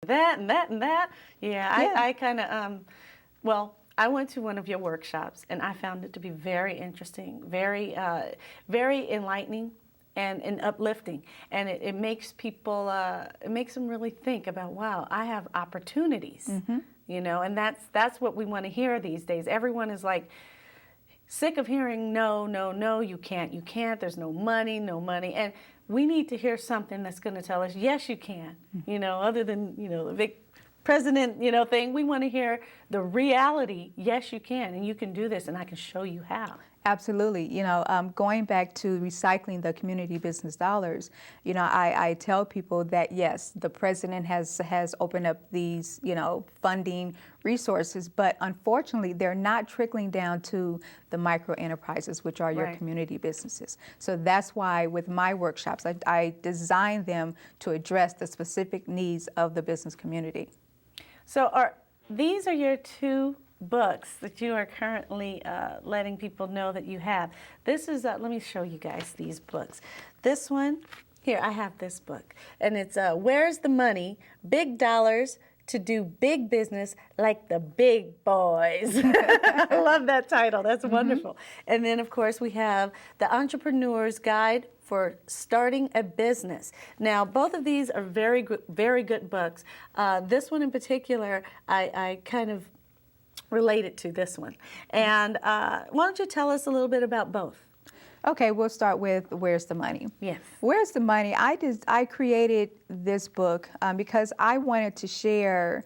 that and that and that. Yeah, Yeah. I kind of, well, I went to one of your workshops, and I found it to be very interesting, very enlightening, and uplifting. And it makes people, it makes them really think about, wow, I have opportunities, you know, and that's what we want to hear these days. Everyone is like sick of hearing, no, no, no, you can't, there's no money. And we need to hear something that's going to tell us, yes, you can, you know, other than, you know, the big president, you know, thing. We want to hear the reality. Yes, you can, and you can do this, and I can show you how. Absolutely. You know, going back to recycling the community business dollars, you know, I tell people that, yes, the president has opened up these, you know, funding resources, but unfortunately, they're not trickling down to the micro enterprises, which are your community businesses. So that's why with my workshops, I design them to address the specific needs of the business community. So these are your two books that you are currently letting people know that you have. This is, let me show you guys these books. This one, here, I have this book, and it's Where's the Money? Big Dollars to Do Big Business Like the Big Boys. I love that title. That's wonderful. And then, of course, we have The Entrepreneur's Guide for Starting a Business. Now, both of these are very good books. This one in particular, I kind of related to this one. And why don't you tell us a little bit about both? Okay, we'll start with Where's the Money? Yes. Where's the Money? I created this book because I wanted to share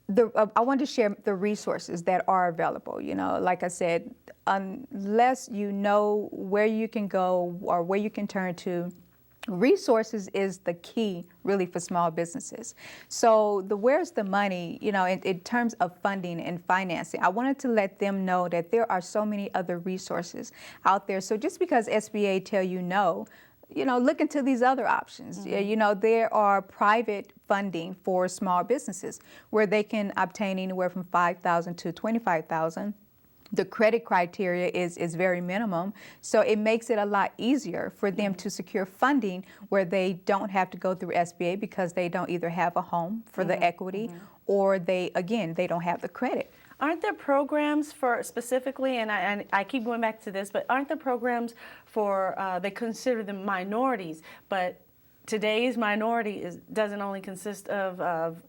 the resources that are available. You know, like I said, unless you know where you can go or where you can turn to, resources is the key really for small businesses. So the Where's the Money, you know, in terms of funding and financing, I wanted to let them know that there are so many other resources out there. So just because SBA tell you no, you know, look into these other options. You know, there are private funding for small businesses where they can obtain anywhere from $5,000 to $25,000. The credit criteria is very minimum, so it makes it a lot easier for them to secure funding where they don't have to go through SBA because they don't either have a home for the equity or they don't have the credit. Aren't there programs for specifically, and I keep going back to this, but aren't there programs for, they consider them minorities, but today's minority doesn't only consist of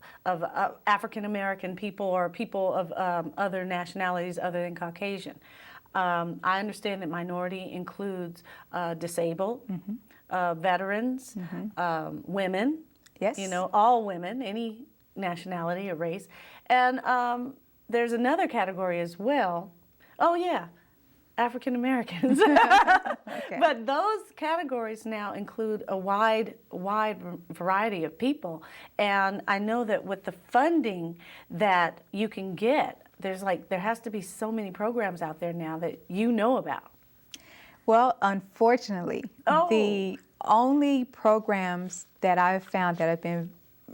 African American people or people of other nationalities other than Caucasian. I understand that minority includes disabled, veterans, women. Yes. You know, all women, any nationality or race, and there's another category as well. Oh yeah. African Americans. Okay. But those categories now include a wide variety of people. And I know that with the funding that you can get, there has to be so many programs out there now that you know about. Well, unfortunately, the only programs that I've found that have been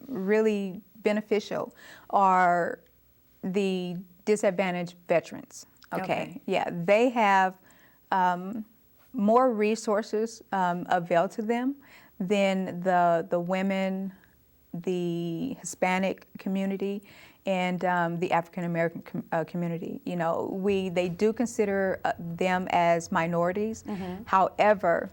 really beneficial are the disadvantaged veterans. Okay. Yeah, they have more resources available to them than the women, the Hispanic community, and the African American community. You know, they do consider them as minorities. However,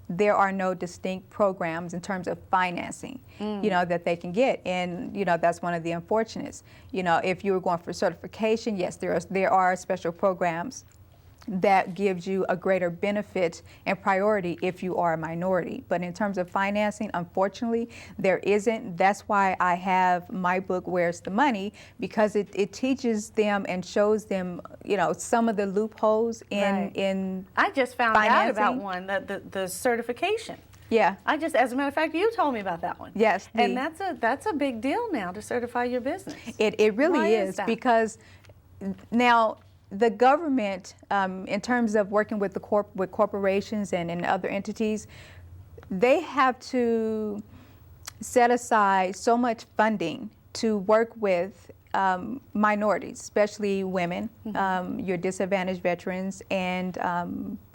there are no distinct programs in terms of financing, you know, that they can get. And, you know, that's one of the unfortunates. You know, if you were going for certification, yes, there are special programs that gives you a greater benefit and priority if you are a minority. But in terms of financing, unfortunately, there isn't. That's why I have my book, Where's the Money? Because it teaches them and shows them, you know, some of the loopholes in I just found financing. out about one, the certification. Yeah. As a matter of fact, you told me about that one. Yes. And that's a big deal now to certify your business. It really Why is that? Because now the government, in terms of working with with corporations and other entities, they have to set aside so much funding to work with minorities, especially women, your disadvantaged veterans, and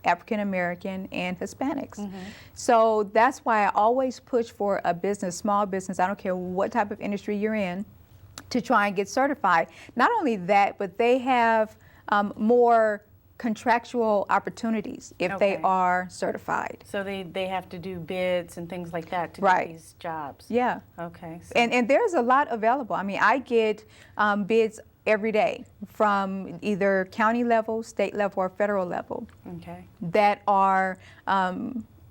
African American and Hispanics. So that's why I always push for a business, small business, I don't care what type of industry you're in, to try and get certified. Not only that, but they have more contractual opportunities if they are certified. So they have to do bids and things like that to get these jobs. Yeah. Okay. So. And there's a lot available. I mean, I get bids every day from either county level, state level, or federal level that are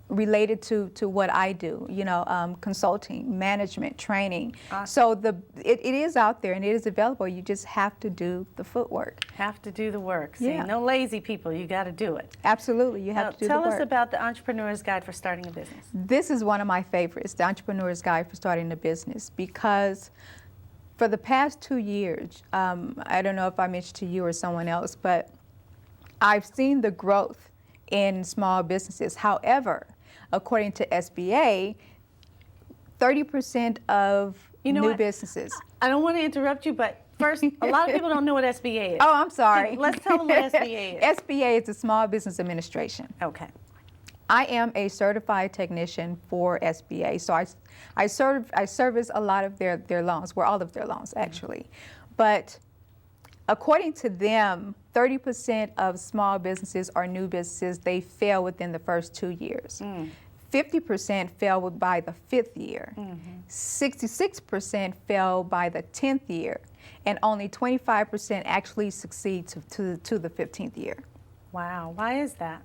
related to what I do, you know, consulting, management, training. So it is out there and it is available. You just have to do the footwork. Have to do the work. See, no lazy people. You got to do it. Absolutely. You have to do the work. Tell us about the Entrepreneur's Guide for Starting a Business. This is one of my favorites, the Entrepreneur's Guide for Starting a Business, because for the past 2 years, I don't know if I mentioned to you or someone else, but I've seen the growth in small businesses. However, according to SBA, 30% of new businesses. I don't want to interrupt you, but first, a lot of people don't know what SBA is. Oh, I'm sorry. Let's tell them what SBA is. SBA is the Small Business Administration. Okay. I am a certified technician for SBA, so I service a lot of their loans, well, all of their loans actually. But according to them, 30% of small businesses or new businesses, they fail within the first 2 years. 50% fail by the 5th year. 66% fail by the 10th year. And only 25% actually succeed to the 15th year. Wow, why is that?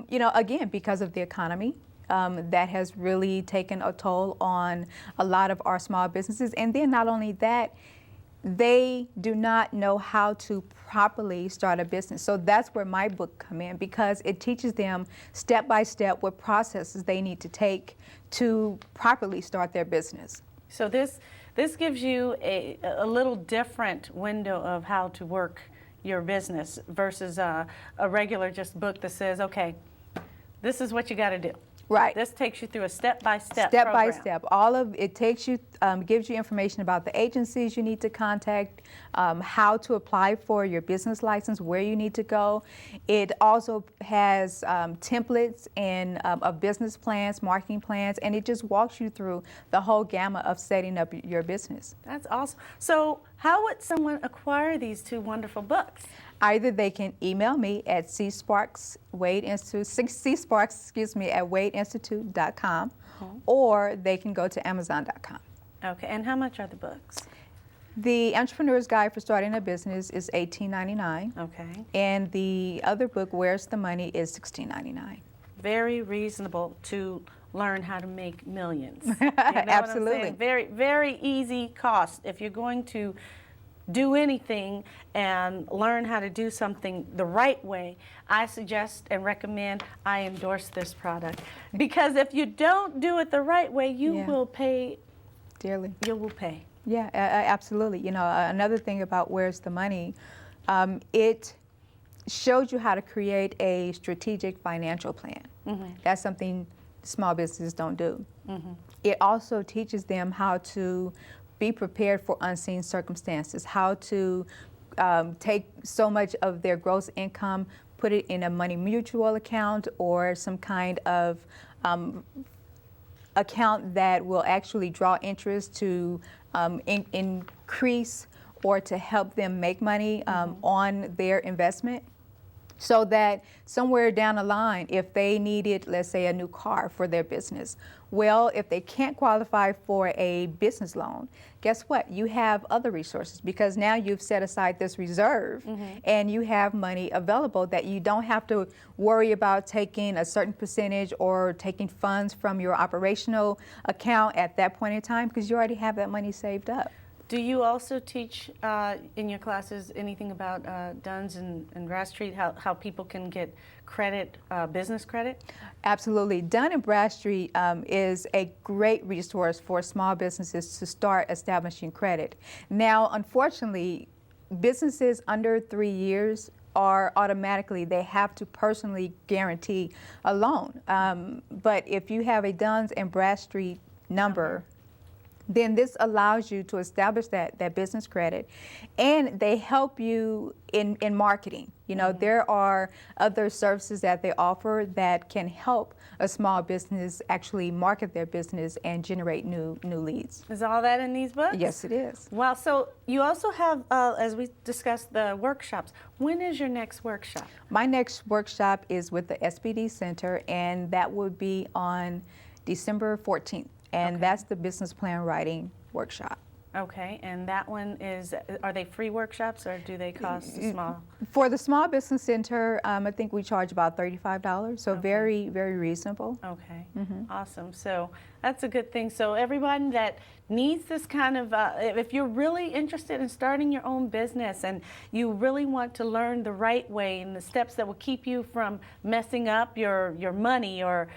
You know, again, because of the economy. That has really taken a toll on a lot of our small businesses. And then not only that, they do not know how to properly start a business. So that's where my book come in, because it teaches them step by step what processes they need to take to properly start their business. So this gives you a little different window of how to work your business versus a regular just book that says, okay, this is what you got to do. Right. This takes you through a step-by-step program. Step by step. All of it takes you, gives you information about the agencies you need to contact, how to apply for your business license, where you need to go. It also has templates and of business plans, marketing plans, and it just walks you through the whole gamut of setting up your business. That's awesome. So how would someone acquire these two wonderful books? Either they can email me at csparks@wadeinstitute.com, or they can go to amazon.com. Okay, and how much are the books? The Entrepreneur's Guide for Starting a Business is $18.99. Okay. And the other book, Where's the Money, is $16.99. Very reasonable to learn how to make millions. You know Absolutely. What I'm saying? Very, very easy cost. If you're going to do anything and learn how to do something the right way, I suggest and recommend, I endorse this product. Because if you don't do it the right way, you will pay dearly. You will pay. Yeah, absolutely. You know, another thing about Where's the Money, it shows you how to create a strategic financial plan. That's something small businesses don't do. It also teaches them how to be prepared for unseen circumstances, how to take so much of their gross income, put it in a money mutual account or some kind of account that will actually draw interest to increase or to help them make money on their investment. So that somewhere down the line, if they needed, let's say, a new car for their business, well, if they can't qualify for a business loan, guess what? You have other resources, because now you've set aside this reserve and you have money available that you don't have to worry about taking a certain percentage or taking funds from your operational account at that point in time, because you already have that money saved up. Do you also teach in your classes anything about Duns and Bradstreet, how people can get credit, business credit? Absolutely. Dun & Bradstreet is a great resource for small businesses to start establishing credit. Now, unfortunately, businesses under 3 years are automatically, they have to personally guarantee a loan. But if you have a Duns & Bradstreet number, then this allows you to establish that business credit, and they help you in marketing. You know, there are other services that they offer that can help a small business actually market their business and generate new leads. Is all that in these books? Yes, it is. Well, so you also have, as we discussed, the workshops. When is your next workshop? My next workshop is with the SBD Center, and that would be on December 14th, and that's the business plan writing workshop. Okay, and that one is, are they free workshops or do they cost a small? For the Small Business Center, I think we charge about $35, so very, very reasonable. Okay, awesome. So that's a good thing. So everyone that needs this kind of, if you're really interested in starting your own business and you really want to learn the right way and the steps that will keep you from messing up your money or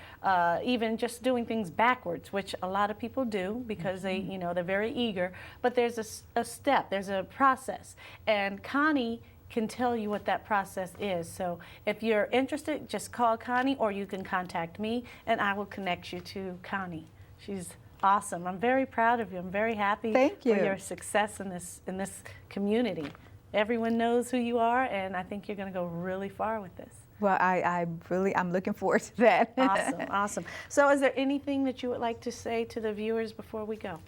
even just doing things backwards, which a lot of people do because they, you know, they're very eager, but there's a step, there's a process, and Connie can tell you what that process is. So if you're interested, just call Connie, or you can contact me and I will connect you to Connie. She's awesome. I'm very proud of you. I'm very happy Thank you. for your success in this community. Everyone knows who you are, and I think you're going to go really far with this. Well, I'm looking forward to that. Awesome, awesome. So is there anything that you would like to say to the viewers before we go?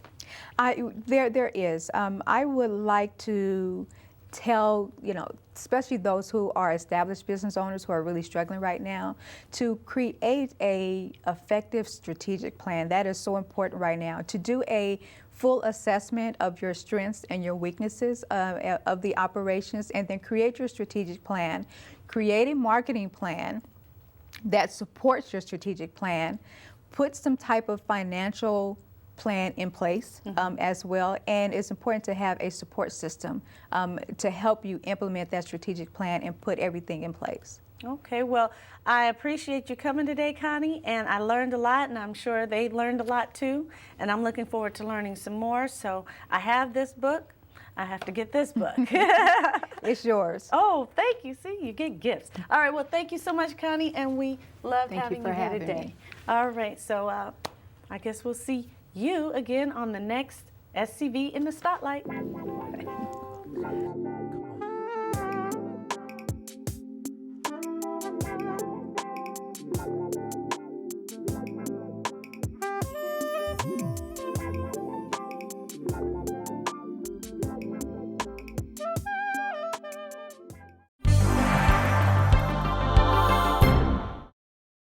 There is. I would like to tell, you know, especially those who are established business owners who are really struggling right now, to create a effective strategic plan. That is so important right now. To do a full assessment of your strengths and your weaknesses of the operations, and then create your strategic plan. Create a marketing plan that supports your strategic plan. Put some type of financial plan in place as well, and it's important to have a support system to help you implement that strategic plan and put everything in place. Okay, well, I appreciate you coming today, Connie, and I learned a lot, and I'm sure they learned a lot too, and I'm looking forward to learning some more. So I have this book. I have to get this book. It's yours. Oh, thank you. See, you get gifts. All right, well, thank you so much, Connie, and we love Thank having you for you here having today. me. All right, so I guess we'll see you again on the next SCV in the Spotlight.